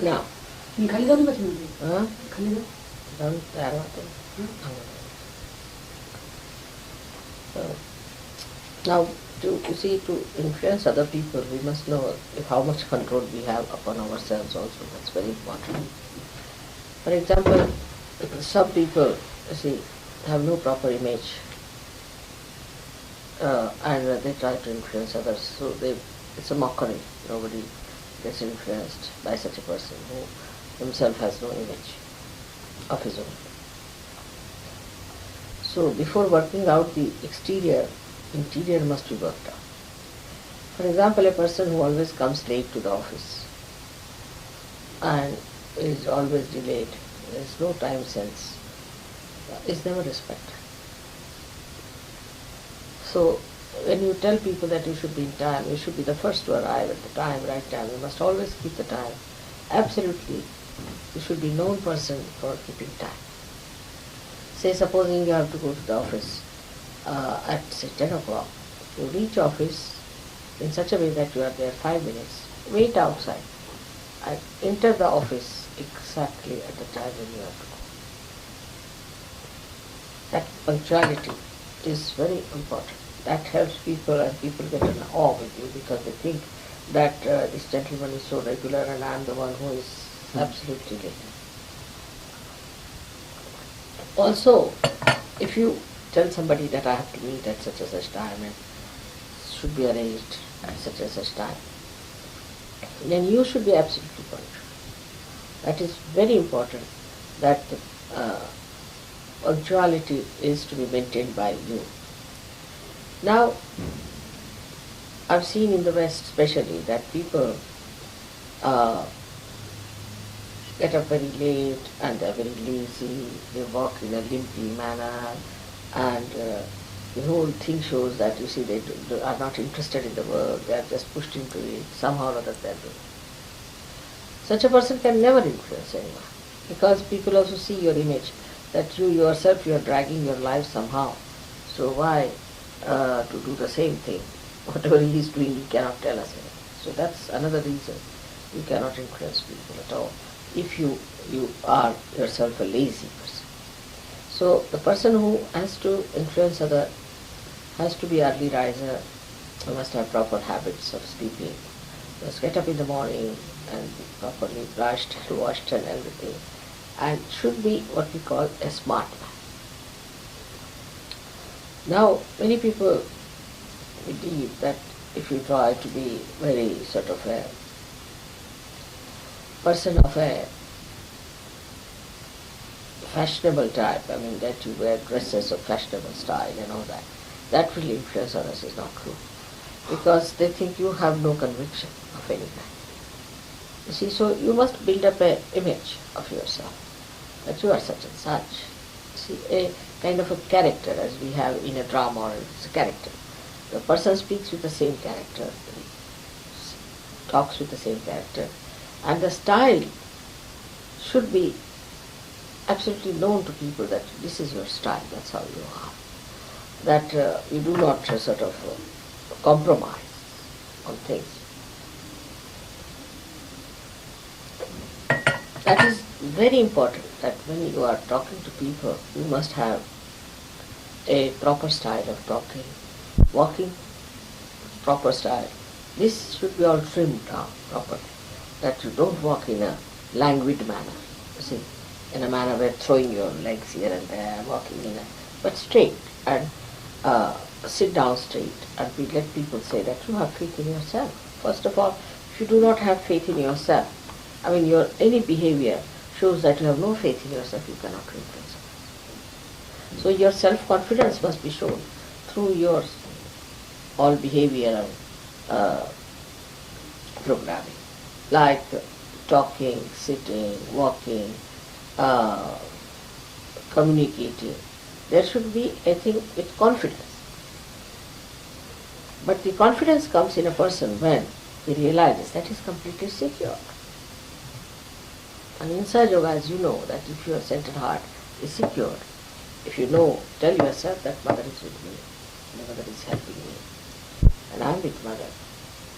Now, huh? Don't tell nothing. So, now, to influence other people, we must know how much control we have upon ourselves also. That's very important. For example, some people, have no proper image, and they try to influence others. So it's a mockery. Nobody gets influenced by such a person who himself has no image of his own. So before working out the exterior, interior must be worked out. For example, a person who always comes late to the office and is always delayed, there is no time sense, is never respected. So when you tell people that you should be in time, you should be the first to arrive at the time, right time, you must always keep the time. Absolutely, you should be known person for keeping time. Say supposing you have to go to the office at say 10 o'clock, you reach office in such a way that you are there 5 minutes, wait outside and enter the office exactly at the time when you have to go. That punctuality is very important. That helps people, and people get an awe with you because they think that this gentleman is so regular and I am the one who is absolutely late. Also, if you tell somebody that I have to meet at such and such time and should be arranged at such and such time, then you should be absolutely punctual. That is very important, that punctuality is to be maintained by you. Now, I've seen in the West especially that people get up very late and they're very lazy, they walk in a limpy manner, and the whole thing shows that, you see, they are not interested in the work, they are just pushed into it, somehow or other they are doing. Such a person can never influence anyone, because people also see your image, that you yourself, you are dragging your life somehow. So why to do the same thing? Whatever he is doing, he cannot tell us anything. So that's another reason you cannot influence people at all, if you are yourself a lazy person. So the person who has to influence other has to be early riser, must have proper habits of sleeping, must get up in the morning and be properly brushed and washed and everything, and should be what we call a smart man. Now, many people believe that if you try to be very sort of a person of a fashionable type, I mean that you wear dresses of fashionable style and all that, that will influence others is not true, because they think you have no conviction of any kind. You see, so you must build up an image of yourself, that you are such and such. See, a kind of a character, as we have in a drama, or it's a character. The person speaks with the same character, talks with the same character, and the style should be absolutely known to people that this is your style, that's how you are. That you do not sort of compromise on things. That is very important, that when you are talking to people, you must have a proper style of talking, walking, proper style. This should be all trimmed down properly, that you don't walk in a languid manner, you see, in a manner where throwing your legs here and there, walking in a, but straight, and sit down straight, and let people say that you have faith in yourself. First of all, if you do not have faith in yourself, I mean your any behavior shows that you have no faith in yourself, you cannot influence others. So your self-confidence must be shown through your all behavior programming, like talking, sitting, walking, communicating. There should be a thing with confidence. But the confidence comes in a person when he realizes that he is completely secure. And inside yoga, as you know, that if your centered heart is secured, if you know, tell yourself that mother is with me, and mother is helping me, and I am with mother,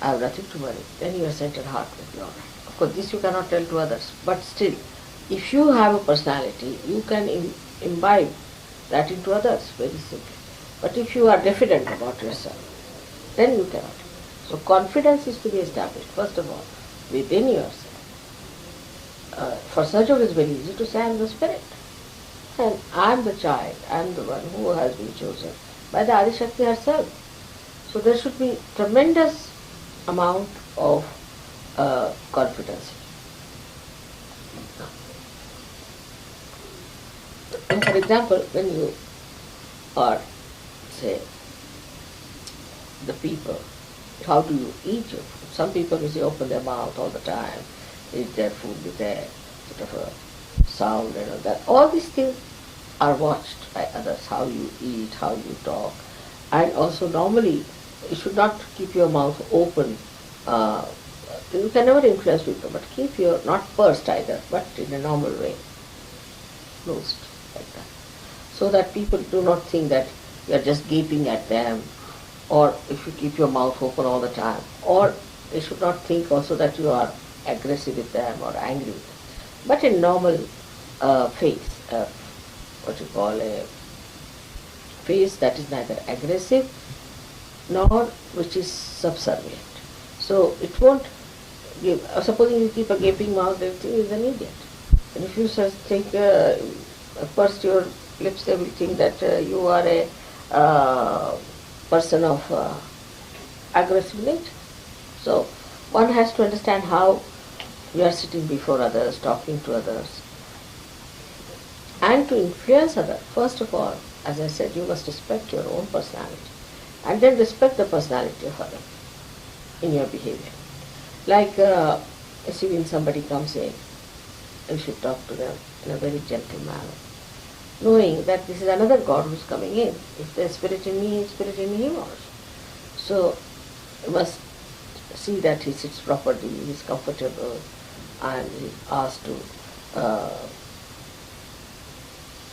I have nothing to worry, then your centered heart will be alright. Of course, this you cannot tell to others, but still, if you have a personality, you can imbibe that into others very simply. But if you are diffident about yourself, then you cannot. So confidence is to be established, first of all, within yourself. For Sajog it's very easy to say, I am the spirit. And I am the child, I am the one who has been chosen by the Adi Shakti herself. So there should be tremendous amount of confidence. And for example, when you are, say, the people, how do you eat your food? Some people, you see, open their mouth all the time, eat their food with a sort of a sound and all that. All these things are watched by others, how you eat, how you talk. And also normally, you should not keep your mouth open. You can never influence people, but keep your, not pursed either, but in a normal way, closed like that. So that people do not think that you are just gaping at them, or if you keep your mouth open all the time, or they should not think also that you are aggressive with them or angry with them. But in normal face, what you call a face that is neither aggressive nor which is subservient. So it won't give, supposing you keep a gaping mouth, they will think he is an idiot. And if you just think, purse your lips, they will think that you are a person of aggressive nature. So one has to understand how you are sitting before others, talking to others. And to influence others, first of all, as I said, you must respect your own personality and then respect the personality of others in your behavior. Like, see, when somebody comes in, you should talk to them in a very gentle manner, knowing that this is another God who is coming in. If there's spirit in me, spirit in him also. So you must see that he sits properly, he is comfortable, and he is asked to,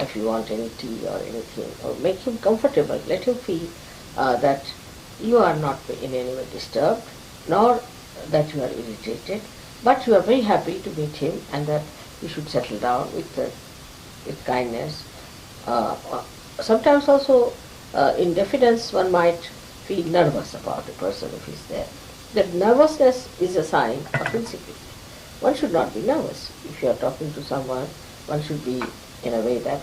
if you want any tea or anything, or make him comfortable, let him feel that you are not in any way disturbed, nor that you are irritated, but you are very happy to meet him, and that you should settle down with kindness. Sometimes also in diffidence one might feel nervous about a person if he is there. That nervousness is a sign of insecurity. One should not be nervous. If you are talking to someone, one should be in a way that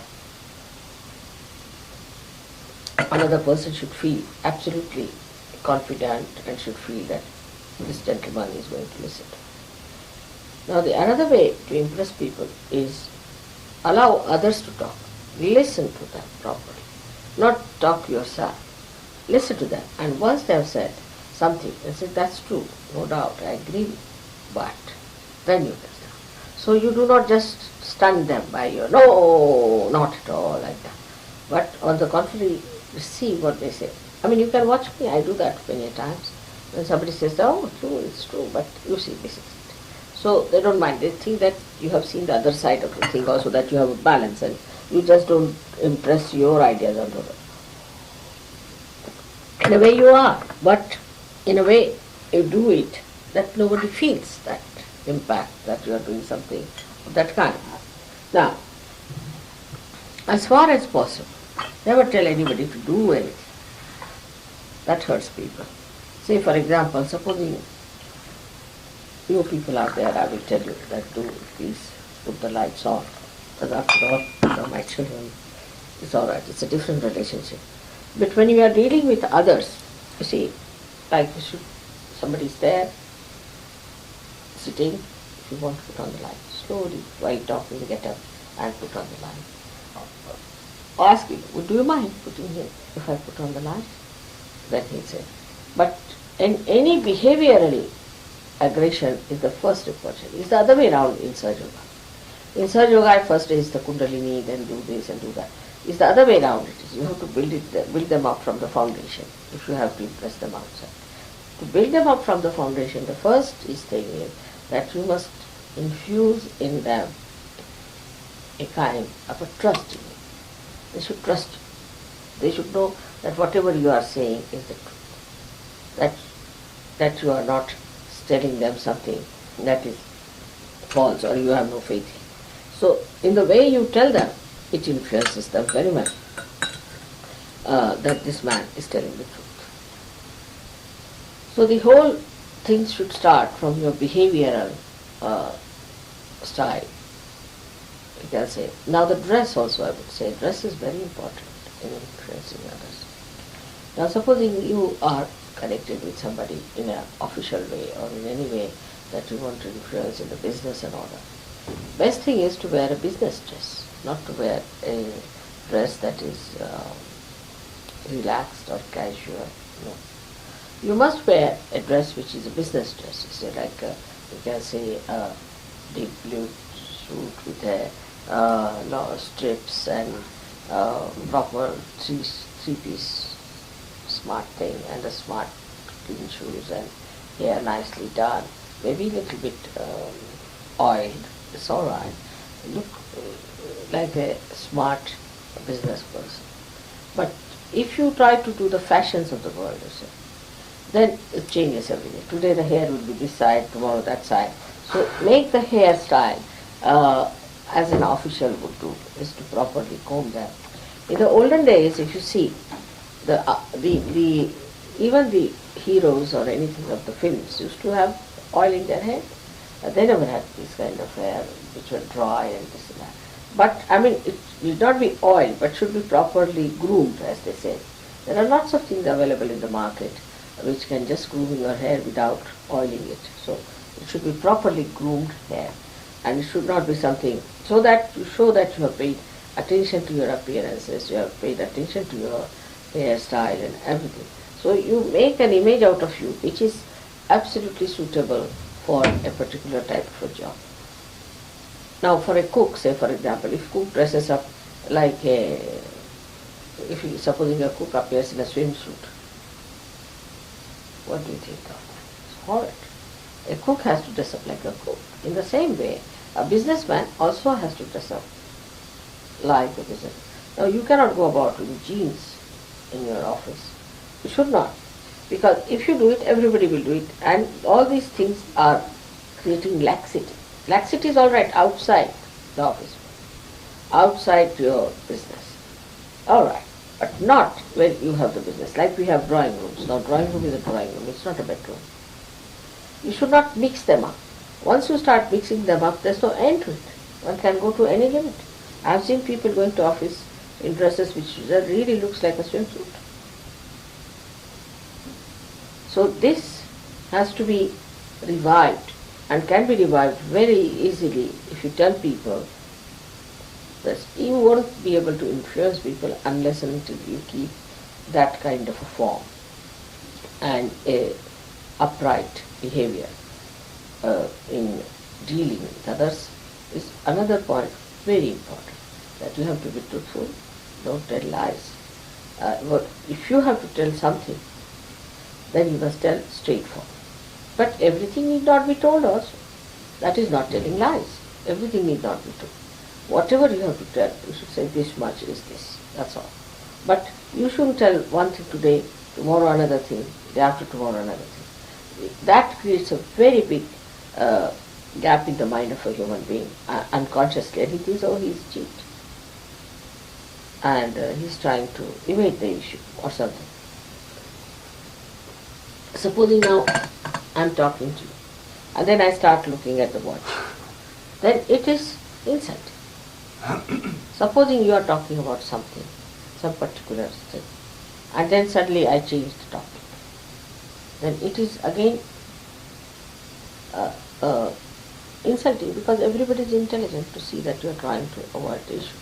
another person should feel absolutely confident and should feel that this gentleman is going to listen to me. Now the another way to impress people is allow others to talk. Listen to them properly. Not talk yourself. Listen to them. And once they have said something, and say, that's true, no doubt, I agree with you, but then you can start. So you do not just stun them by your, no, not at all, like that. But on the contrary, receive what they say. I mean, you can watch me, I do that many times. When somebody says, oh, true, it's true, but you see, this is it. So they don't mind. They think that you have seen the other side of the thing also, that you have a balance, and you just don't impress your ideas on the other. In a way you are, but in a way you do it that nobody feels that impact, that you are doing something of that kind. Now, as far as possible, never tell anybody to do anything. That hurts people. Say, for example, supposing you people out there, I will tell you that do please put the lights on, because after all, these are my children. It's all right. It's a different relationship. But when you are dealing with others, you see, like you should, somebody is there, sitting, if you want to put on the light, slowly, while talking, get up and put on the light. Ask him, do you mind putting here if I put on the light? Then he said. But in any behavioral aggression is the first repulsion. It's the other way around in Sahaja Yoga. In Sahaja Yoga, first is the Kundalini, then do this and do that. It's the other way around. It is. You have to build them up from the foundation if you have to impress them outside. To build them up from the foundation, the first thing is that you must infuse in them a kind of a trust in you. They should trust you. They should know that whatever you are saying is the truth. That that you are not telling them something that is false or you have no faith in. So in the way you tell them, it influences them very much that this man is telling the truth. So the whole thing should start from your behavioral style, you can say. Now the dress also, I would say, dress is very important in influencing others. Now supposing you are connected with somebody in an official way or in any way that you want to influence in the business and all that, best thing is to wear a business dress, not to wear a dress that is relaxed or casual. No. You must wear a dress which is a business dress. Say like you can say a deep blue suit with a lot of strips and proper three-piece smart thing and a smart clean shoes and hair nicely done. Maybe a little bit oiled. It's all right. Look like a smart business person. But if you try to do the fashions of the world, you say, then it changes every day. Today the hair will be this side, tomorrow that side. So make the hairstyle as an official would do, is to properly comb them. In the olden days, if you see, even the heroes or anything of the films used to have oil in their hair. They never had this kind of hair which were dry and this and that. But I mean, it need not be oil, but should be properly groomed, as they say. There are lots of things available in the market which can just groom your hair without oiling it. So it should be properly groomed hair, and it should not be something so that you show that you have paid attention to your appearances, you have paid attention to your hairstyle and everything. So you make an image out of you which is absolutely suitable for a particular type of a job. Now for a cook, say for example, if cook dresses up like supposing a cook appears in a swimsuit, what do you think of that? It's horrid. A cook has to dress up like a cook. In the same way, a businessman also has to dress up like a businessman. Now you cannot go about in jeans in your office. You should not. Because if you do it, everybody will do it. And all these things are creating laxity. Laxity is all right outside the office, outside your business. All right. But not when you have the business. Like we have drawing rooms. Now drawing room is a drawing room. It's not a bedroom. You should not mix them up. Once you start mixing them up, there's no end to it. One can go to any limit. I've seen people going to office in dresses which really looks like a swimsuit. So this has to be revived and can be revived very easily if you tell people that you won't be able to influence people unless and until you keep that kind of a form and a upright behavior in dealing with others is another point very important, that you have to be truthful, don't tell lies. But if you have to tell something, then you must tell straightforward. But everything need not be told also. That is not telling lies. Everything need not be told. Whatever you have to tell, you should say this much is this. That's all. But you shouldn't tell one thing today, tomorrow another thing, day after tomorrow another thing. That creates a very big gap in the mind of a human being, unconsciously. And he thinks, oh, he's cheat. And he's trying to evade the issue or something. Supposing now I'm talking to you, and then I start looking at the watch, then it is insulting. Supposing you are talking about something, some particular thing, and then suddenly I change the topic, then it is again insulting, because everybody is intelligent to see that you are trying to avoid the issue.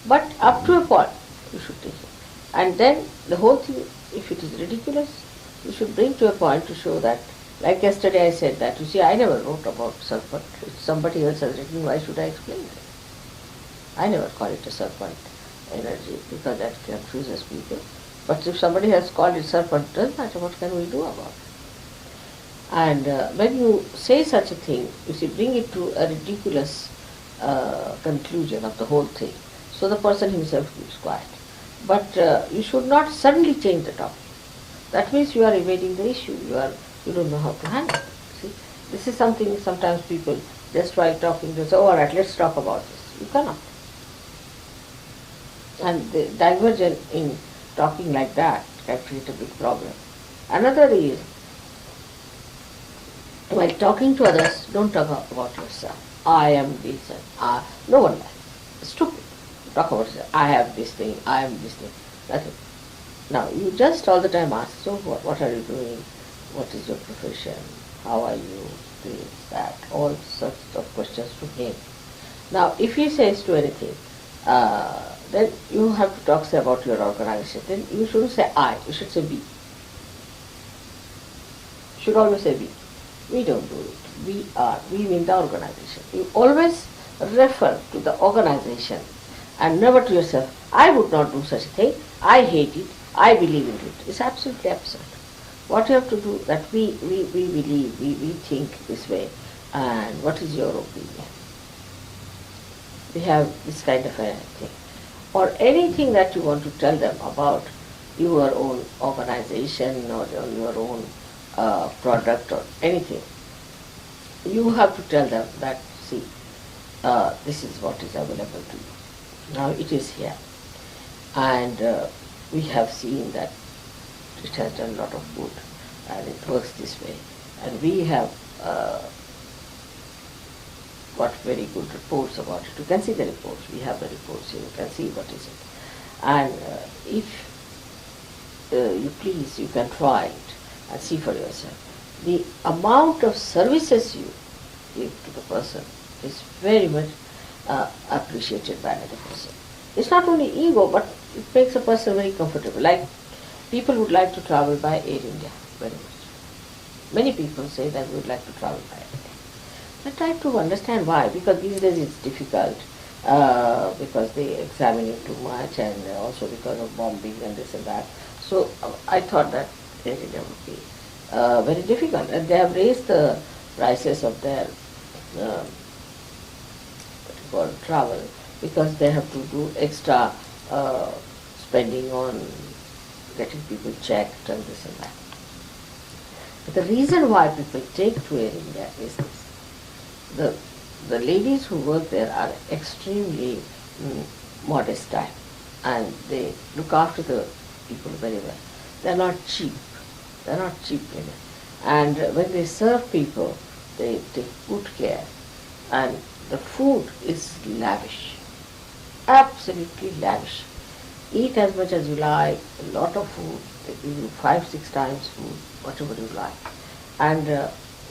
But up to a point, you should take it. And then the whole thing, if it is ridiculous, you should bring to a point to show that, like yesterday I said that, you see, I never wrote about serpent. If somebody else has written, why should I explain it? I never call it a serpent energy, because that confuses people. But if somebody has called it serpent, it doesn't matter, what can we do about it? And when you say such a thing, you see, bring it to a ridiculous conclusion of the whole thing. So the person himself keeps quiet. But you should not suddenly change the topic. That means you are evading the issue. You are You don't know how to handle it. See, this is something sometimes people, just while talking, they say, oh, all right, let's talk about this. You cannot. And the diversion in talking like that can create a big problem. Another is, while talking to others, don't talk about yourself. I am this and no one likes. Stupid. Talk about yourself. I have this thing, I am this thing. Nothing. Now, you just all the time ask, so what are you doing? What is your profession? How are you? This, that, all sorts of questions to him. Now, if he says to anything, then you have to talk, say, about your organization. Then you shouldn't say I, you should say we. You should always say we. We don't do it. We are. We mean the organization. You always refer to the organization and never to yourself. I would not do such a thing. I hate it. I believe in it. It's absolutely absurd. What you have to do, that we believe, we think this way, and what is your opinion? We have this kind of a thing. Or anything that you want to tell them about your own organization or your own product or anything, you have to tell them that, see, this is what is available to you. Now it is here. And we have seen that it has done a lot of good and it works this way. And we have got very good reports about it. You can see the reports. We have the reports here. You can see what is it. And if you please, you can try it and see for yourself. The amount of services you give to the person is very much appreciated by another person. It's not only ego, but it makes a person very comfortable. Like people would like to travel by Air India very much. Many people say that we would like to travel by Air India. I try to understand why, because these days it's difficult, because they examine it too much and also because of bombing and this and that. So I thought that Air India would be very difficult, and they have raised the prices of their travel because they have to do extra spending on getting people checked and this and that. But the reason why people take to Air India is this. The ladies who work there are extremely modest type, and they look after the people very well. They are not cheap. They are not cheap women. And when they serve people, they take good care, and the food is lavish, absolutely lavish. Eat as much as you like, a lot of food. They give you 5-6 times food, whatever you like, and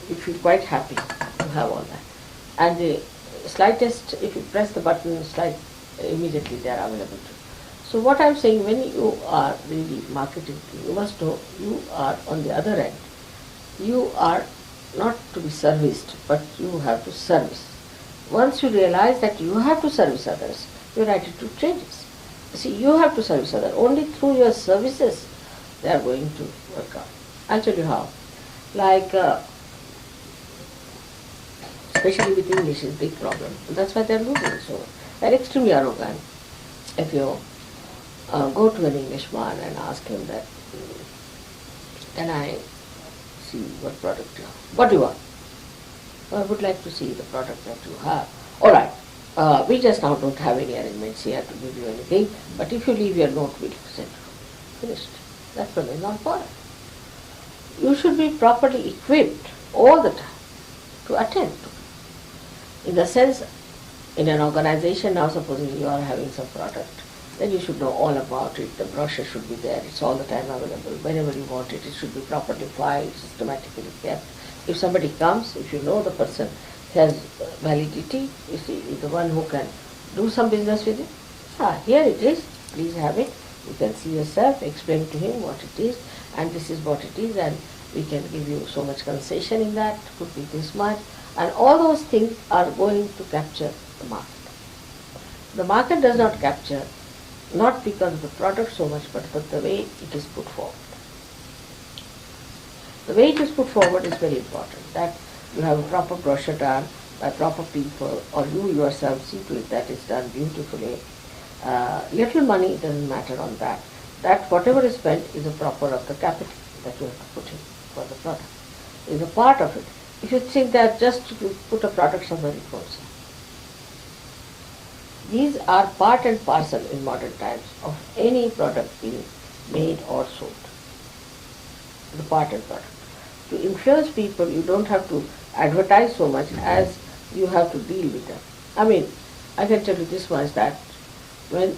you feel quite happy to have all that. And the slightest, if you press the button, immediately they are available to you. So what I am saying, when you are really marketing, you must know you are on the other end. You are not to be serviced, but you have to service. Once you realize that you have to service others, your attitude changes. See, you have to service others. Only through your services they are going to work out. I'll tell you how. Like, especially with English is a big problem. That's why they are losing so much. They are extremely arrogant. If you go to an Englishman and ask him that, can I see what product you have? What do you want? I would like to see the product that you have. All right. We just now don't have any arrangements here to give you anything, but if you leave your note, we'll send you. Finished. That's what is not important. You should be properly equipped all the time to attend to. In the sense, in an organization now, supposing you are having some product, then you should know all about it. The brochure should be there. It's all the time available. Whenever you want it, it should be properly filed, systematically kept. If somebody comes, if you know the person has validity, you see, is the one who can do some business with it. Here it is. Please have it. You can see yourself, explain to him what it is, and this is what it is, and we can give you so much concession in that, could be this much, and all those things are going to capture the market. The market does not capture, not because of the product so much, but the way it is put forward. The way it is put forward is very important, that you have a proper brochure done by proper people, or you yourself see to it that it's done beautifully. Little money doesn't matter on that. That whatever is spent is a proper of the capital that you have to put in for the product. is a part of it. If you think that just to put a product somewhere, it won't sell. These are part and parcel in modern times of any product being made or sold. The part and product. To influence people, you don't have to advertise so much as you have to deal with them. I mean, I can tell you this much, that when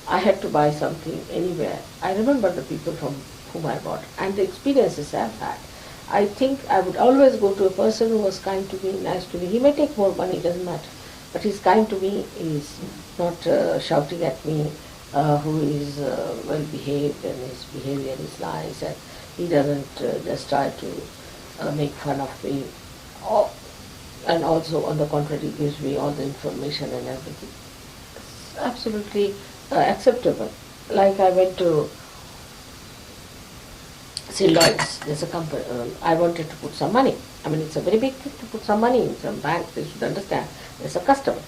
I had to buy something anywhere, I remember the people from whom I bought and the experiences I've had. I think I would always go to a person who was kind to me, nice to me. He may take more money, doesn't matter. But he's kind to me, he's not shouting at me, who is well behaved and his behavior is nice, and he doesn't just try to make fun of me. And also, on the contrary, gives me all the information and everything. It's absolutely acceptable. Like I went to Lloyd's, there's a company, I wanted to put some money. I mean, it's a very big thing to put some money in some bank, they should understand. There's a customer.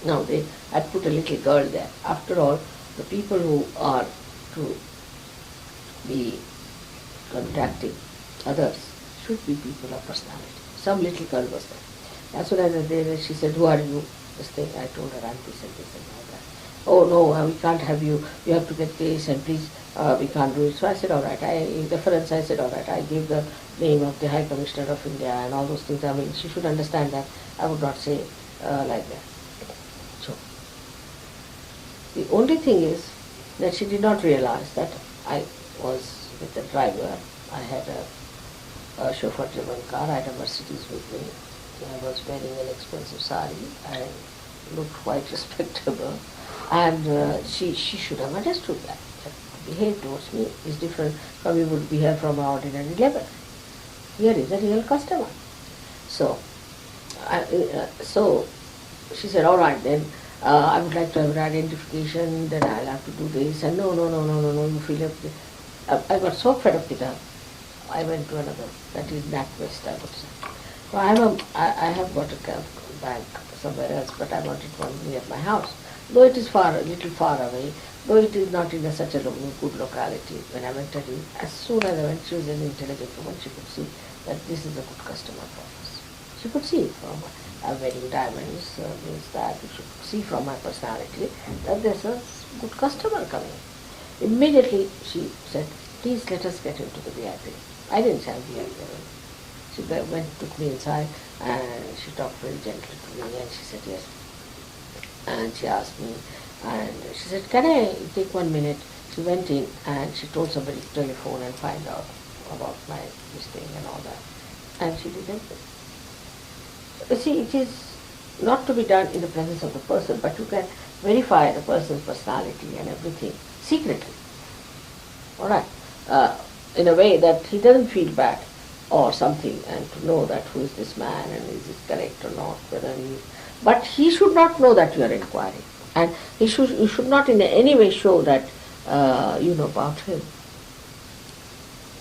Now, they had put a little girl there. After all, the people who are to be contacting others should be people of personality. Some little girl was there. As soon as I was there, she said, "Who are you?" This thing, I told her, "I'm this and this and all that." "Oh no, we can't have you. You have to get this, and please, we can't do it." So I said, "All right." In deference, I said, "All right." I gave the name of the High Commissioner of India and all those things. I mean, she should understand that I would not say like that. So the only thing is that she did not realize that I was with the driver. I had a chauffeur-driven car. I had a Mercedes with me. I was wearing an expensive sari. I looked quite respectable. And she should have understood that behave towards me is different from we would behave from an ordinary level. Here is a real customer. So, so she said, "All right then, I would like to have an identification, then I'll have to do this." And no, you feel up. I got so fed up with her. I went to another, that is NatWest, I would say. So I have got a bank somewhere else, but I wanted one near my house. Though it is a little far away, though it is not in such a good locality. When I went in, as soon as I went, she was an intelligent woman, she could see that this is a good customer for us. She could see from wearing diamonds, means that she could see from my personality that there's a good customer coming. Immediately she said, "Please let us get into the VIP." I didn't say VIP. She went, took me inside, and she talked very gently to me, and she said yes. And she asked me, and she said, "Can I take 1 minute?" She went in and she told somebody to telephone and find out about my this thing and all that. And she did everything. You see, it is not to be done in the presence of the person, but you can verify the person's personality and everything secretly. All right. In a way that he doesn't feel bad or something, and to know that who is this man and is it correct or not, whether he is. But he should not know that you are inquiring, and you should not in any way show that you know about him.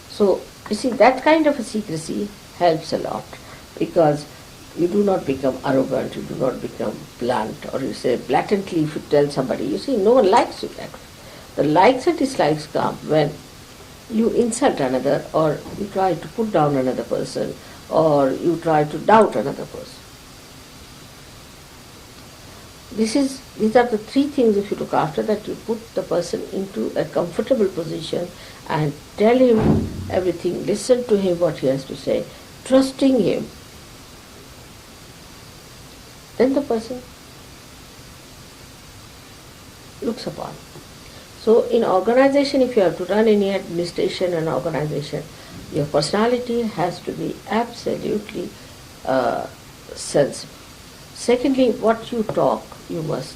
So you see, that kind of a secrecy helps a lot, because you do not become arrogant, you do not become blunt, or you say blatantly if you tell somebody. You see, no one likes you that way. The likes and dislikes come when you insult another, or you try to put down another person, or you try to doubt another person. These are the three things, if you look after, that you put the person into a comfortable position and tell him everything, listen to him what he has to say, trusting him. Then the person looks upon. So in organization, if you have to run any administration and organization, your personality has to be absolutely sensible. Secondly, what you talk, you must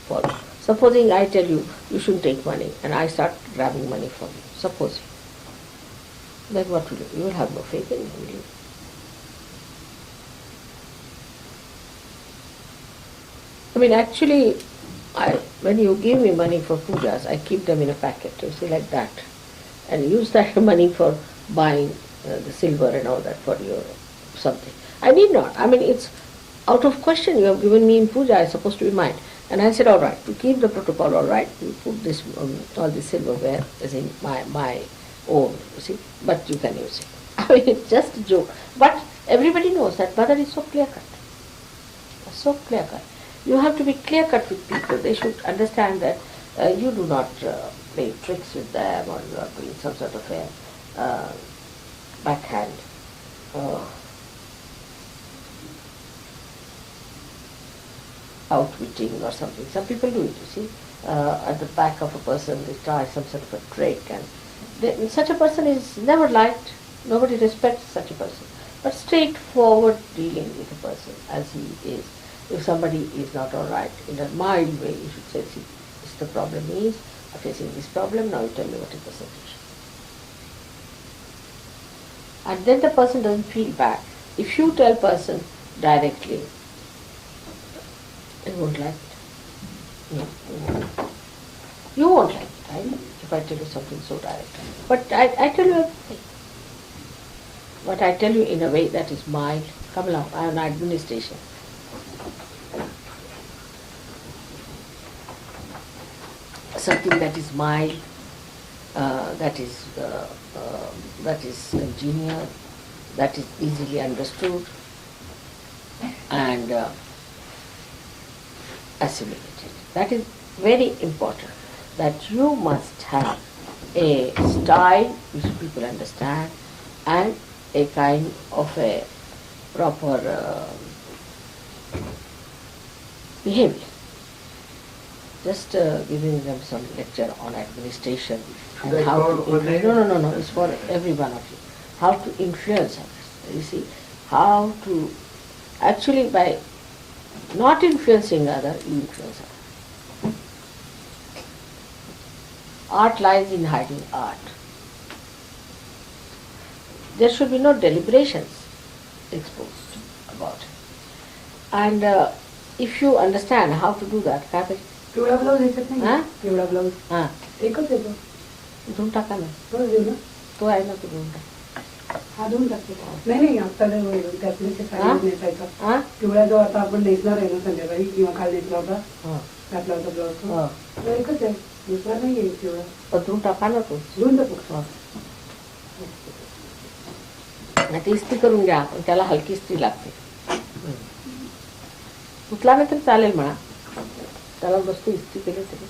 follow. Supposing I tell you, you shouldn't take money, and I start grabbing money from you, supposing. Then what will you do? You will have no faith in me, will you? I mean, actually, when you give me money for pujas, I keep them in a packet, you see, like that, and use that money for buying the silver and all that for your something. I need not. I mean, it's out of question. You have given me in puja, it's supposed to be mine. And I said, all right, to keep the protocol all right, you put this all this silverware as in my own, you see, but you can use it. I mean, it's just a joke. But everybody knows that mother is so clear cut. So clear cut. You have to be clear cut with people. They should understand that you do not play tricks with them, or you are doing some sort of a backhand outwitting or something. Some people do it, you see. At the back of a person, they try some sort of a trick, and such a person is never liked. Nobody respects such a person. But straightforward dealing with a person as he is. If somebody is not all right, in a mild way, you should say, see, this the problem is, I'm facing this problem, now you tell me what is the solution. And then the person doesn't feel bad. If you tell person directly, you won't like it. No, you won't. You won't like it, right? If I tell you something so direct. But I tell you everything. But I tell you in a way that is mild. Come along, I am an administration. Something that is mild, that is congenial, that is easily understood and assimilated. That is very important. That you must have a style which people understand and a kind of a proper behavior. Just giving them some lecture on administration and how to no, it's for every one of you. How to influence others. You see, how to actually by not influencing others, you influence others. Art lies in hiding art. There should be no deliberations exposed about it. And if you understand how to do that, पिवळा blouse ह्याच्यात नाही हां? पिवळा blouse हां, एकच येतो धुवून टाका ना. तो देऊ ना तो आहे ना, तो धुवून टाक. हा धुवून टाकतो नाही आता त्यातले ते हां? साडी नेसायचा हां? पिवळा जो आता आपण नेसणार आहे ना संध्याकाळी किंवा काल नेसला होता हां. घातला होता ब्लाऊज हां. तो एकच आहे दुसरा नाही आहे पिवळा पण धुवून टाका ना तो. धुवून टाकू हां. नाही ती इस्त्री करून घ्या, पण त्याला हलकी इस्त्री लागते. कुठला नाही तर चालेल म्हणा, त्याला वस्तू इस्त्री केली तरी.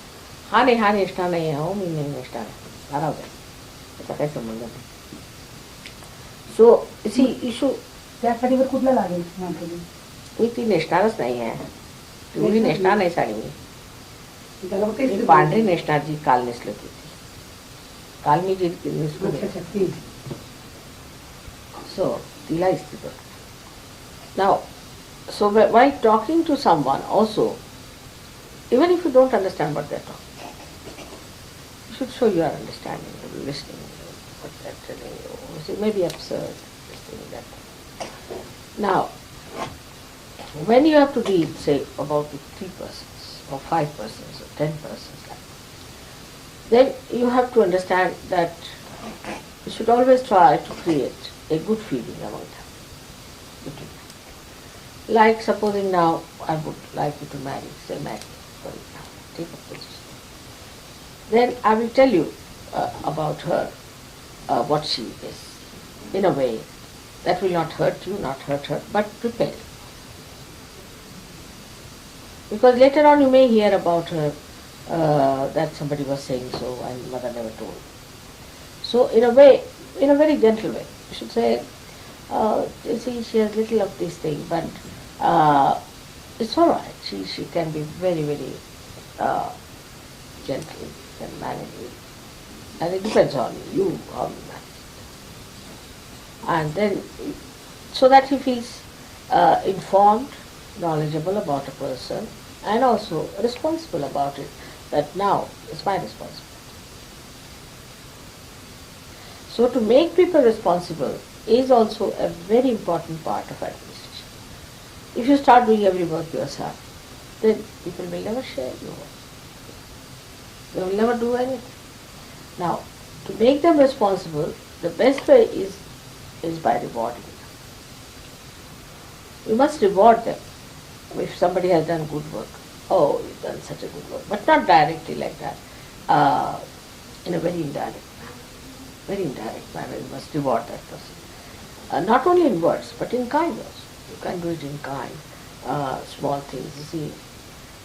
हा नेसणार नाही आहे, हो मी नाही नेसणार आहे, हा राहू द्या, त्याचा काही संबंध नाही. सो सी इशू त्या साडीवर कुठला लागेल मी ती नेसणारच नाही आहे. तुम्ही नेसणार नाही साडी मी. त्याला फक्त मी इस्त्री पांढरी नेसणार जी काल नेसली होती. काल मी जी नेसली अच्छा, अच्छा, ती. so तिला इस्त्री करू. Now, so while talking to someone also, even if you don't understand what they're talking, you should show you are understanding, you're listening, what they're telling you. It may be absurd, this thing, that. Now, when you have to deal, say, about with 3 persons, or 5 persons, or 10 persons, like that, then you have to understand that you should always try to create a good feeling among them. Between them. Like supposing now I would like you to marry, say Maggie, for example, take a position. Then I will tell you about her, what she is, in a way that will not hurt you, not hurt her, but prepare you. Because later on you may hear about her that somebody was saying so and mother never told. So in a way, in a very gentle way, you should say, you see, she has little of this thing, but it's all right. She can be very, very gentle and manage it. And it depends on you how you manage it. And then, so that he feels informed, knowledgeable about a person, and also responsible about it, that now it's my responsibility. So to make people responsible is also a very important part of administration. If you start doing every work yourself, then people will never share your work. They will never do anything. Now, to make them responsible, the best way is by rewarding them. You must reward them. If somebody has done good work, oh, you've done such a good work, but not directly like that, in a very indirect manner. Very indirect manner, you must reward that person. not only in words, but in kind also. You can do it in kind, small things. You see,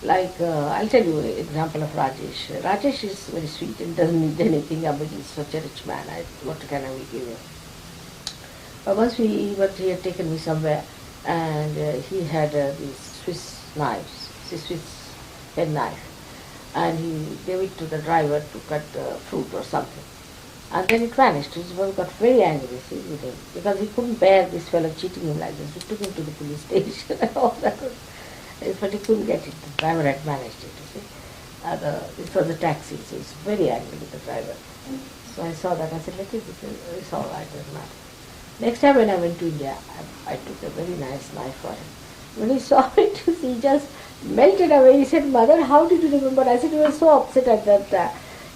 like I'll tell you an example of Rajesh. Rajesh is very sweet and doesn't need anything. I mean, he's such a rich man. What can I give him? Once he had taken me somewhere, and he had these Swiss knives, Swiss pen knife, and he gave it to the driver to cut fruit or something. And then it vanished. His wife got very angry, see, with him, because he couldn't bear this fellow cheating him like this. We took him to the police station and all that. But he couldn't get it. The driver had managed it, you see. It was a taxi, so he was very angry with the driver. So I saw that. I said, let it be. It's all right, doesn't matter. Next time when I went to India, I took a very nice knife for him. When he saw it, he just melted away. He said, Mother, how did you remember? I said, you were so upset at that time.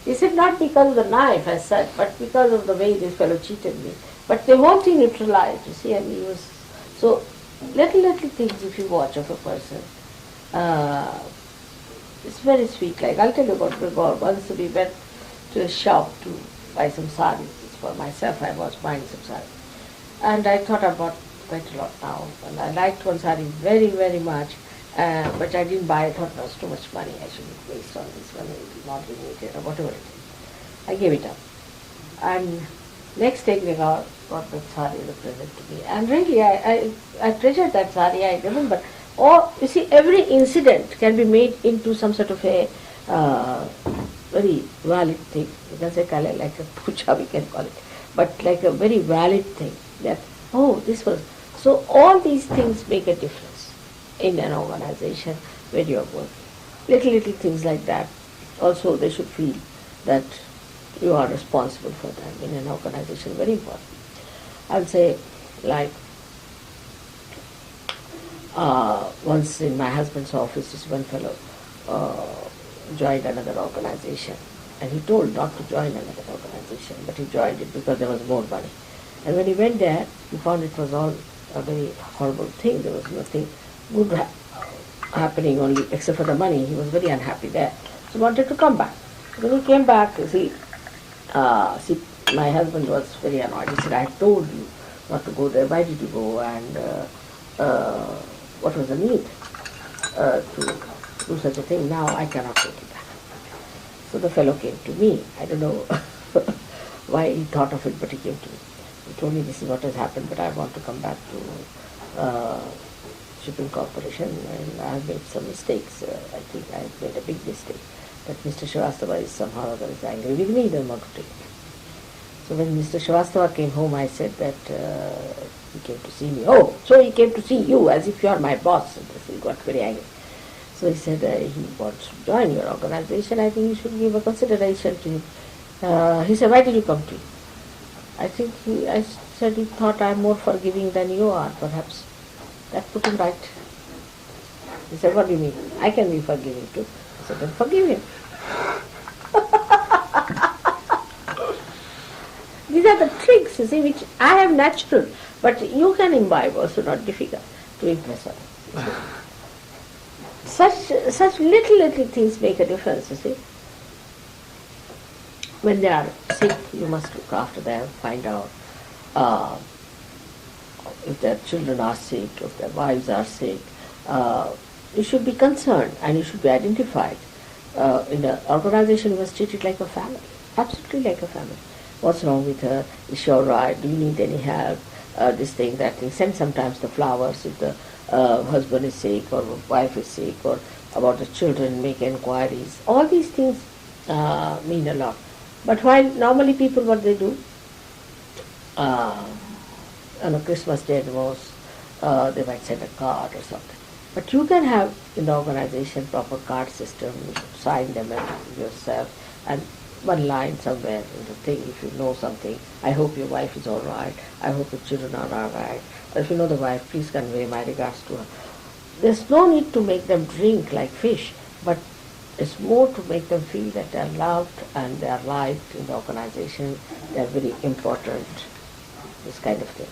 He said, not because of the knife as such, but because of the way this fellow cheated me. But the whole thing neutralized, you see, and he was... So, little things if you watch of a person, it's very sweet. Like, I'll tell you about Gregor. Once we went to a shop to buy some saris. For myself, I was buying some saris. And I thought I bought quite a lot now. And I liked one sari very much. But I didn't buy it. I thought it was too much money. I shouldn't waste on this one. It will not renew it or whatever it is. I gave it up. And next day Gregor got that sari as a present to me. And really, I treasured that sari. I remember. Or, you see, every incident can be made into some sort of a very valid thing. You can say like a puja, we can call it. But like a very valid thing. That, oh, this was... So all these things make a difference in an organization where you are working. Little things like that. Also, they should feel that you are responsible for them in an organization. Very important. I would say, like, once in my husband's office, this one fellow joined another organization. And he told not to join another organization, but he joined it because there was more money. And when he went there, he found it was all a very horrible thing. There was nothing good happening only except for the money. He was very unhappy there. So he wanted to come back. When he came back, see, my husband was very annoyed. He said, I told you not to go there. Why did you go? And what was the need to do such a thing? Now I cannot take it back. So the fellow came to me. I don't know why he thought of it, but he came to me. He told me, this is what has happened, but I want to come back to shipping corporation, and I have made some mistakes. I think I have made a big mistake. But Mr. Srivastava is somehow or other is angry with me, he doesn't want to take it. So when Mr. Srivastava came home, I said that he came to see me. Oh, so he came to see you as if you are my boss. And he got very angry. So he said he wants to join your organization. I think you should give a consideration to him. He said, why did you come to me? I said he thought I am more forgiving than you are, perhaps. That put him right. He said, what do you mean? I can be forgiving too. I said, then forgive him. These are the tricks, you see, which I am natural, but you can imbibe also, not difficult to impress others. Such little things make a difference, you see. When they are sick, you must look after them, find out if their children are sick, if their wives are sick. You should be concerned and you should be identified. In an organization, you must treat it like a family, absolutely like a family. What's wrong with her? Is she all right? Do you need any help? This thing, that thing. Send sometimes the flowers if the husband is sick or wife is sick, or about the children, make inquiries. All these things mean a lot. But while normally people, what they do, on a Christmas Day at most, they might send a card or something. But you can have in the organization proper card system, you should sign them yourself, and one line somewhere in the thing, if you know something, I hope your wife is all right, I hope the children are all right, or if you know the wife, please convey my regards to her. There's no need to make them drink like fish, but it's more to make them feel that they are loved and they are liked in the organization, they are very important, this kind of thing.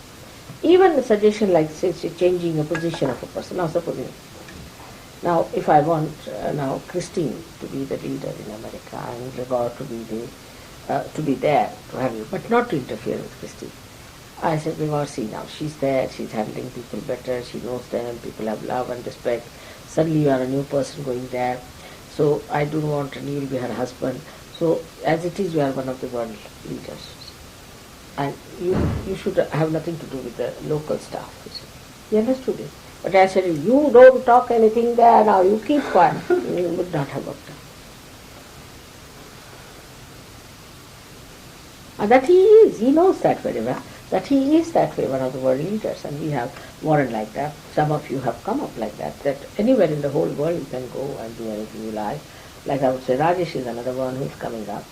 Even a suggestion like, say, changing a position of a person. Now supposing, now if I want now Christine to be the leader in America and Gregor to be there to have you, but not to interfere with Christine. I said, because see now, she's there, she's handling people better, she knows them, people have love and respect. Suddenly you are a new person going there. So I don't want, and you will be her husband. So as it is, you are one of the world leaders. And you should have nothing to do with the local staff. You see. He understood it. But I said, you don't talk anything there now, you keep quiet. You would not have worked out. And that he knows that very well, that he is that way, one of the world leaders, and we have Warren like that. Some of you have come up like that anywhere in the whole world you can go and do anything you like. Like I would say, Rajesh is another one who's coming up.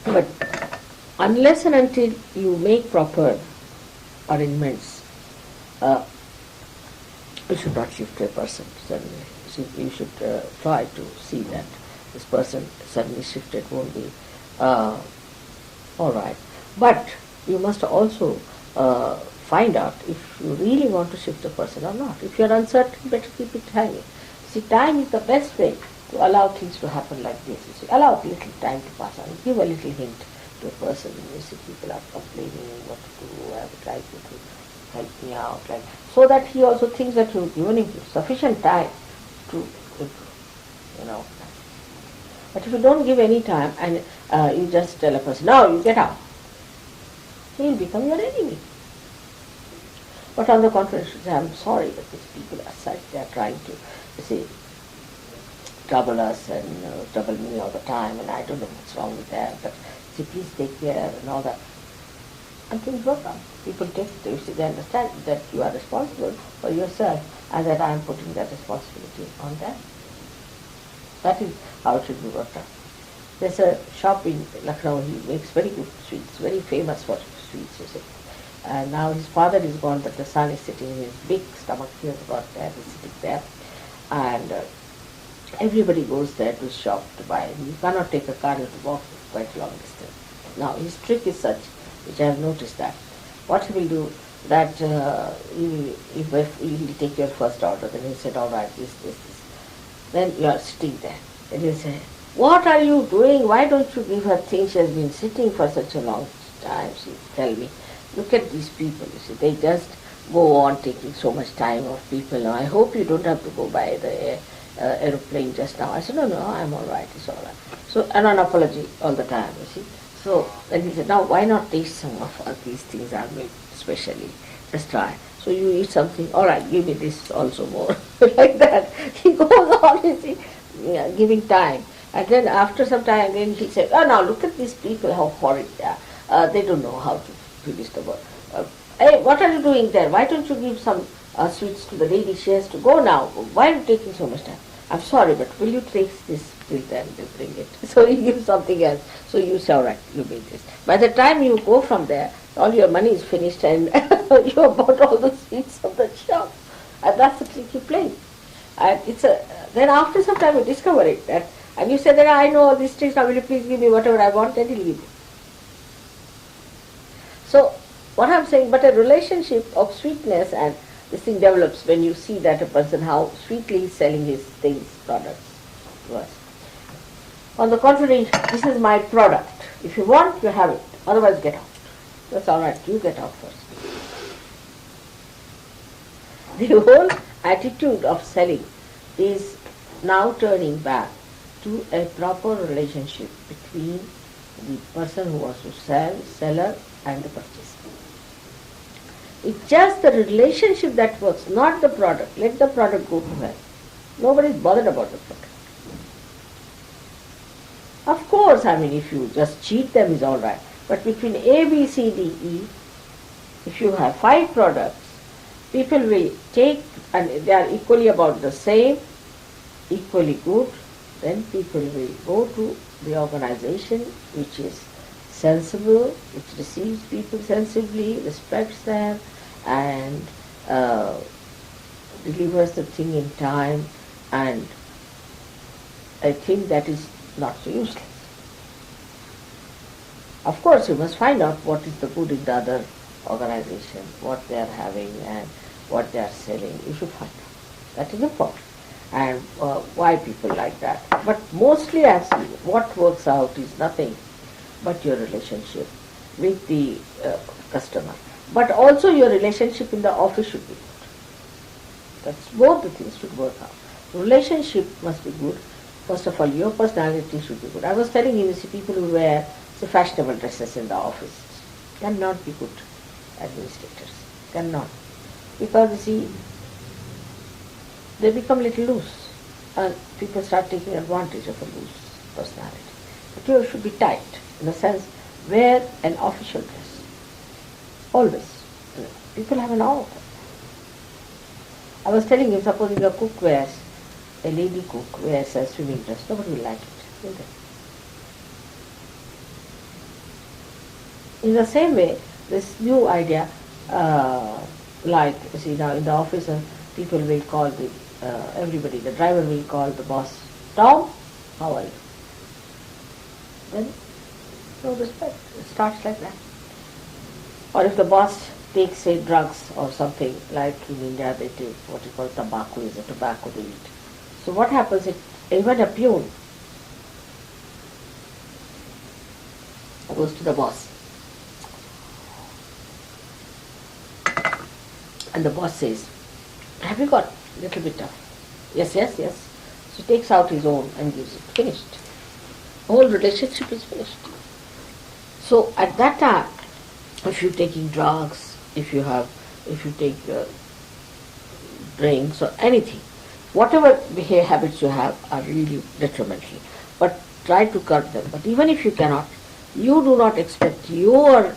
But unless and until you make proper arrangements, you should not shift a person suddenly. You should try to see that this person suddenly shifted won't be all right. But you must also find out if you really want to shift a person or not. If you are uncertain, better keep it hanging. See, time is the best way to allow things to happen like this. You see, allow a little time to pass on. Give a little hint to a person. You see, people are complaining what to do. I would like you to help me out, like so that he also thinks that you've given him sufficient time to improve. You know. But if you don't give any time and you just tell a person, no, you get out, he will become your enemy. But on the contrary, you should say, I'm sorry that these people are such, they are trying to, you see, trouble us and trouble me all the time, and I don't know what's wrong with them, but see, please take care and all that. And things work out. People take it, you see, they understand that you are responsible for yourself and that I am putting that responsibility on them. That is how it should be worked out. There's a shop in Lucknow, he makes very good sweets, very famous for sweets, you see. And now his father is gone, but the son is sitting in his big stomach, he has got there, he's sitting there. And everybody goes there to shop to buy. You cannot take a car, you have to walk quite a long distance. Now his trick is such, which I have noticed that, what he will do, that he will take your first order, then he said, all right, this. Then you are sitting there, and you say, what are you doing? Why don't you give her things? She has been sitting for such a long time. She tell me, look at these people, you see, they just go on taking so much time of people. Now, I hope you don't have to go by the aeroplane just now. I said, no, I'm all right, it's all right. So, and an apology all the time, you see. So, then he said, now why not taste some of these things I made specially? Just try. So you eat something, all right, give me this also more. Like that. He goes on, you see, giving time. And then after some time, then he said, oh, now look at these people, how horrid they are. They don't know how to finish the work. Hey, what are you doing there? Why don't you give some sweets to the lady? She has to go now. Why are you taking so much time? I'm sorry, but will you take this till then? They'll bring it. So he gives something else. So you say, all right, you made this. By the time you go from there, all your money is finished and you have bought all the sweets of the shop. And that's the trick you play. And then after some time you discover it. And you say that I know all these tricks, now will you please give me whatever I want, and he'll give you. So what I'm saying, but a relationship of sweetness and this thing develops when you see that a person, how sweetly he's selling his things, products to us. On the contrary, this is my product. If you want, you have it. Otherwise, get out. That's all right. You get out first. The whole attitude of selling is now turning back to a proper relationship between the person who wants to sell, seller, and the purchaser. It's just the relationship that works, not the product. Let the product go to hell. Nobody is bothered about the product. Of course, I mean, if you just cheat them is all right. But between A, B, C, D, E, if you have 5 products, people will take, and they are equally about the same, equally good, then people will go to the organization which is sensible, which receives people sensibly, respects them, and delivers the thing in time, and I think that is not so useless. Of course, you must find out what is the good in the other organization, what they are having and what they are selling. You should find out. That is important. And why people like that. But mostly I see what works out is nothing but your relationship with the customer. But also your relationship in the office should be good. That's both the things should work out. Relationship must be good. First of all, your personality should be good. I was telling you see, people who wear fashionable dresses in the office cannot be good administrators. Cannot. Because you see, they become little loose and people start taking advantage of a loose personality. But you should be tight, in the sense, wear an official dress. Always. People have an awe of that. I was telling you, supposing a cook wears, a lady cook wears a swimming dress, nobody will like it, will they? In the same way, this new idea, like, you see now in the office, people will call everybody, the driver will call the boss, Tom, how are you? Then, no respect. It starts like that. Or if the boss takes, say, drugs or something, like in India they take what you call tobacco, is a tobacco they eat. So what happens, even a peon goes to the boss. And the boss says, have you got a little bit of? Yes. So he takes out his own and gives it. Finished. The whole relationship is finished. So at that time, if you're taking drugs, if you take drinks or anything, whatever behavior habits you have are really detrimental. But try to curb them. But even if you cannot, you do not expect your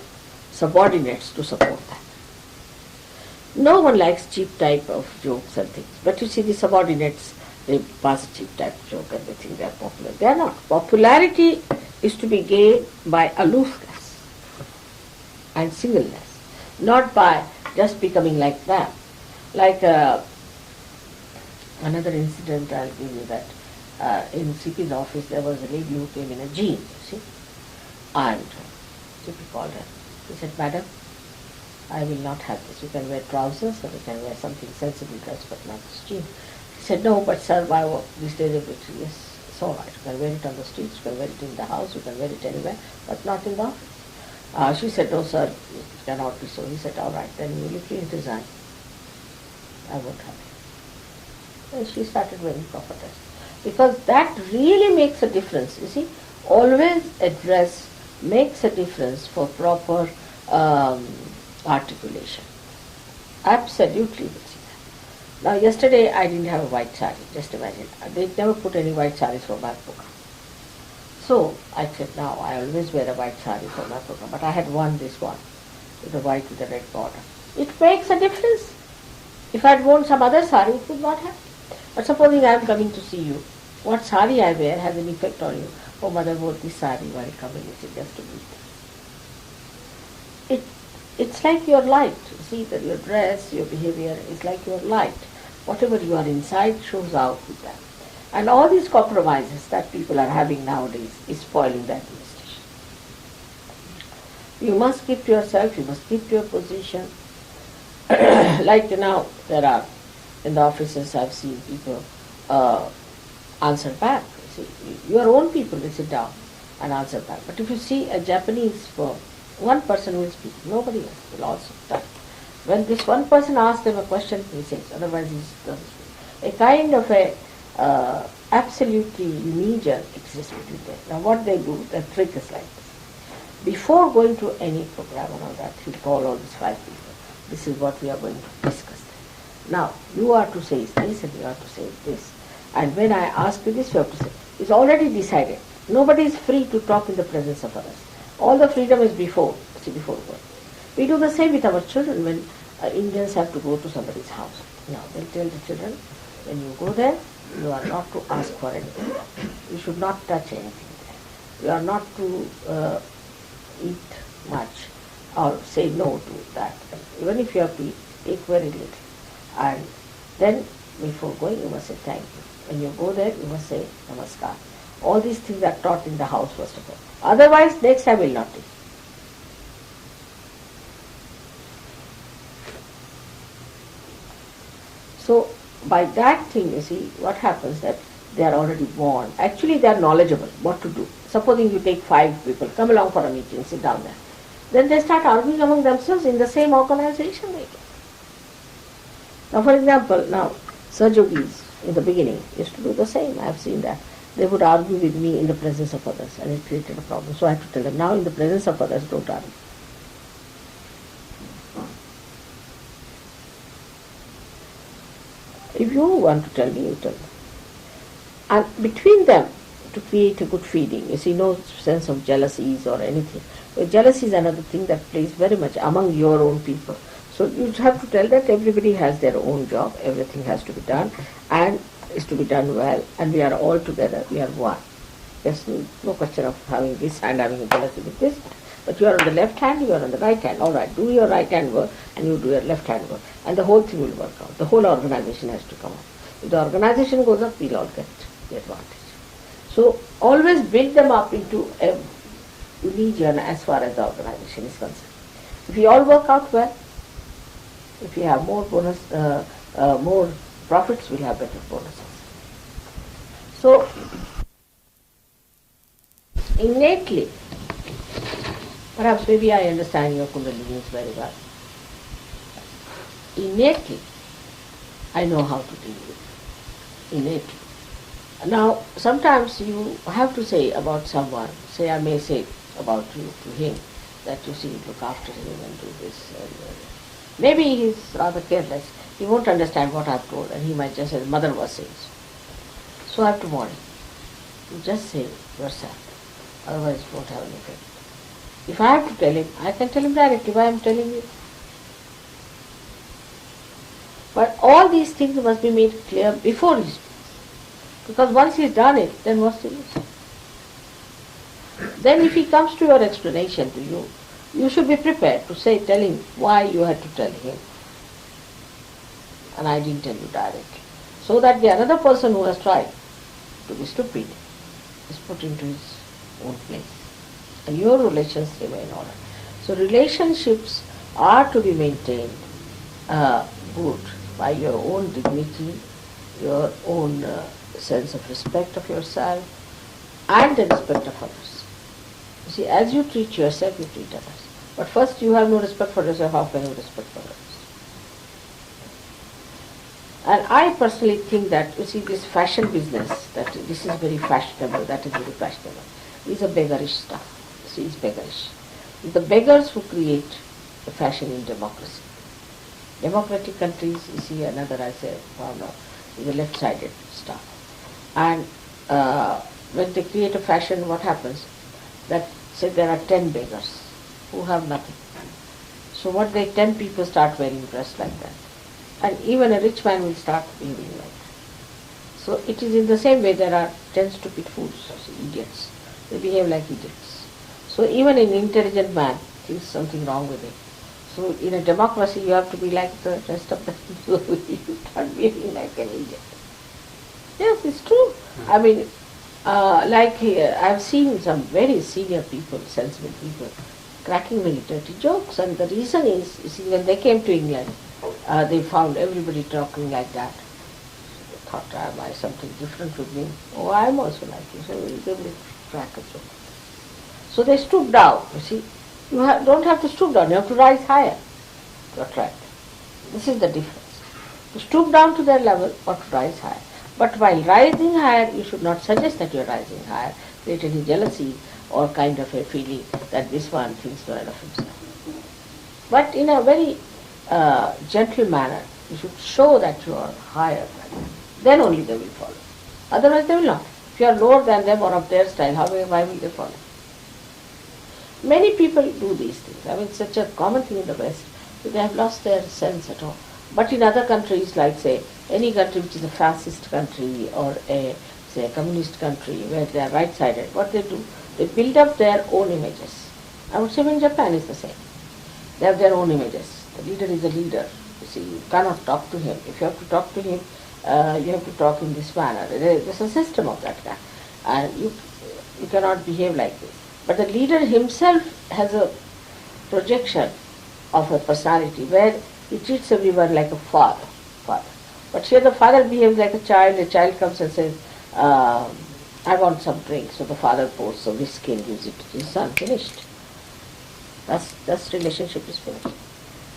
subordinates to support that. No one likes cheap type of jokes and things. But you see the subordinates, they pass a cheap type of joke and they think they are popular. They are not. Popularity is to be gained by aloofness and singleness, not by just becoming like them. Like another incident I'll give you that in CP's office there was a lady who came in a jean, you see, and CP called her. He said, Madam, I will not have this. You can wear trousers or you can wear something sensible dress but not this jean. He said, no, but sir, why these days of it? Yes, it's all right. You can wear it on the streets, you can wear it in the house, you can wear it anywhere, but not in the office. She said, no sir, it cannot be so. He said, all right, then will you please resign? I won't have it. And she started wearing proper dress. Because that really makes a difference, you see. Always a dress makes a difference for proper articulation. Absolutely will see that. Now yesterday I didn't have a white sari, just imagine. They never put any white saris for my program. So I said, now I always wear a white sari for my program, but I had worn this one, with the white with the red border. It makes a difference. If I had worn some other sari, it would not have. But supposing I am coming to see you, what sari I wear has an effect on you. Oh, mother wore this sari while coming, it's just to meet. It's like your light. See that your dress, your behavior is like your light. Whatever you are inside shows out with that. And all these compromises that people are having nowadays is spoiling the administration. You must keep yourself, you must keep your position. Like now, there are, in the offices I've seen people answer back. See, your own people will sit down and answer back. But if you see a Japanese firm, one person will speak, nobody else will also talk. When this one person asks them a question, he says, otherwise he doesn't speak. A kind of a absolutely immediate exists between them. Now what they do, the trick is like this. Before going to any program and all that, you call all these 5 people. This is what we are going to discuss. Now, you are to say this and you are to say this. And when I ask you this, you have to say, it's already decided. Nobody is free to talk in the presence of others. All the freedom is before going. We do the same with our children when Indians have to go to somebody's house. Now, they'll tell the children, when you go there, you are not to ask for anything. You should not touch anything there. You are not to eat much or say no to that. Even if you have to eat, take very little. And then, before going, you must say thank you. When you go there, you must say namaskar. All these things are taught in the house first of all. Otherwise, next I will not teach. So, by that thing, you see, what happens that they are already born. Actually, they are knowledgeable what to do. Supposing you take 5 people, come along for a meeting, sit down there. Then they start arguing among themselves in the same organization. Now, for example, Sahjogis in the beginning used to do the same. I have seen that. They would argue with me in the presence of others, and it created a problem. So I had to tell them, now in the presence of others, don't argue. If you want to tell me, you tell me. And between them, to create a good feeling, you see, no sense of jealousies or anything. But jealousy is another thing that plays very much among your own people. So you have to tell that everybody has their own job, everything has to be done, and is to be done well, and we are all together, we are one. There's no question of having this hand, having a jealousy with this, but you are on the left hand, you are on the right hand. All right, do your right hand work, and you do your left hand work, and the whole thing will work out. The whole organization has to come up. If the organization goes up, we'll all get the advantage. So always build them up into a religion as far as the organization is concerned. If we all work out well, if we have more more profits, we'll have better bonuses. So innately, perhaps maybe I understand your Kundalinis very well. Innately, I know how to deal with it. Innately. Now, sometimes you have to say about someone, say I may say about you to him, that you see, look after him and do this. Maybe he is rather careless. He won't understand what I have told, and he might just say, his mother was saying so. So I have to warn him. You just say yourself, otherwise it won't have any effect. If I have to tell him, I can tell him directly why I am telling you. But all these things must be made clear before he speaks. Because once he's done it, then what's the use? Then if he comes to your explanation to you, you should be prepared to say, tell him why you had to tell him. And I didn't tell you directly. So that the another person who has tried to be stupid is put into his own place. And your relations remain all right. So relationships are to be maintained good by your own dignity, your own sense of respect of yourself, and the respect of others. You see, as you treat yourself, you treat others. But first you have no respect for yourself, how can you respect for others? And I personally think that, you see, this fashion business, that this is very fashionable, that is very fashionable, is a beggarish stuff. You see, it's beggarish. It's the beggars who create the fashion in democracy. Democratic countries, you see, another, I say, problem, is a left-sided stuff. And when they create a fashion, what happens? That, say, there are 10 beggars who have nothing. So 10 people start wearing dress like that. And even a rich man will start behaving like that. So it is in the same way there are 10 stupid fools, idiots. They behave like idiots. So even an intelligent man thinks something wrong with it. So in a democracy you have to be like the rest of the people. You start behaving like an idiot. Yes, it's true. I mean, I've seen some very senior people, sensible people, cracking very dirty jokes. And the reason is, you see, when they came to England, they found everybody talking like that. They thought, am I something different with me? Oh, I'm also like you. So they will crack a joke. So they stooped down, you see. You don't have to stoop down, you have to rise higher to attract. This is the difference. To stoop down to their level or to rise higher. But while rising higher, you should not suggest that you are rising higher, create any jealousy or kind of a feeling that this one thinks well of himself. But in a very gentle manner, you should show that you are higher than them. Then only they will follow. Otherwise they will not. If you are lower than them or of their style, why will they follow? Many people do these things. I mean, it's such a common thing in the West, that they have lost their sense at all. But in other countries, like say, any country which is a fascist country or a communist country where they are right-sided, what they do, they build up their own images. I would say in Japan is the same. They have their own images. The leader is a leader. You see, you cannot talk to him. If you have to talk to him, you have to talk in this manner. There's a system of that kind. And you cannot behave like this. But the leader himself has a projection of a personality where he treats everyone like a father. But here the father behaves like a child comes and says, I want some drink. So the father pours some whiskey and gives it to his son, finished. That's relationship is finished.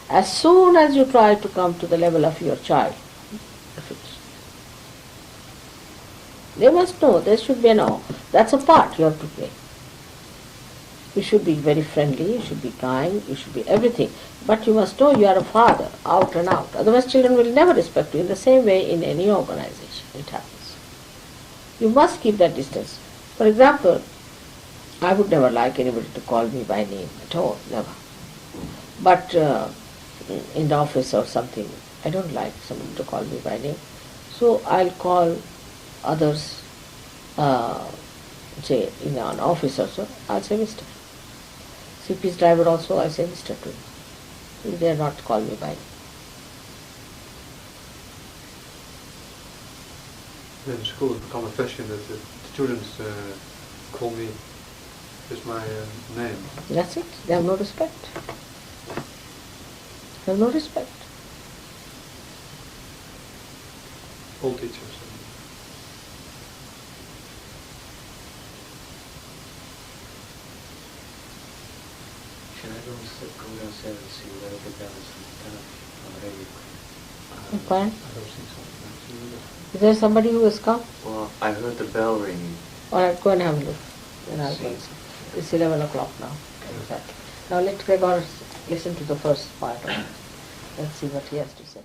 As soon as you try to come to the level of your child, you're finished. They must know, there should be that's a part you have to play. You should be very friendly, you should be kind, you should be everything. But you must know you are a father, out and out. Otherwise children will never respect you. In the same way in any organization it happens. You must keep that distance. For example, I would never like anybody to call me by name at all, never. But in the office or something, I don't like somebody to call me by name. So I'll call others, say in an office also, I'll say Mr. CP's driver also, I say Mr. to him. He dare not call me by name. In school it's become a fashion that the students call me with my name. That's it. They have no respect. They have no respect. All teachers. Should I go downstairs and see whether the bell is already? Fine. I don't think so. Is there somebody who has come? Well, I heard the bell ringing. All right, go and have a look. Then I'll go. See. It's 11 o'clock now. Exactly. Now let Gregor listen to the first part of it. Let's see what he has to say.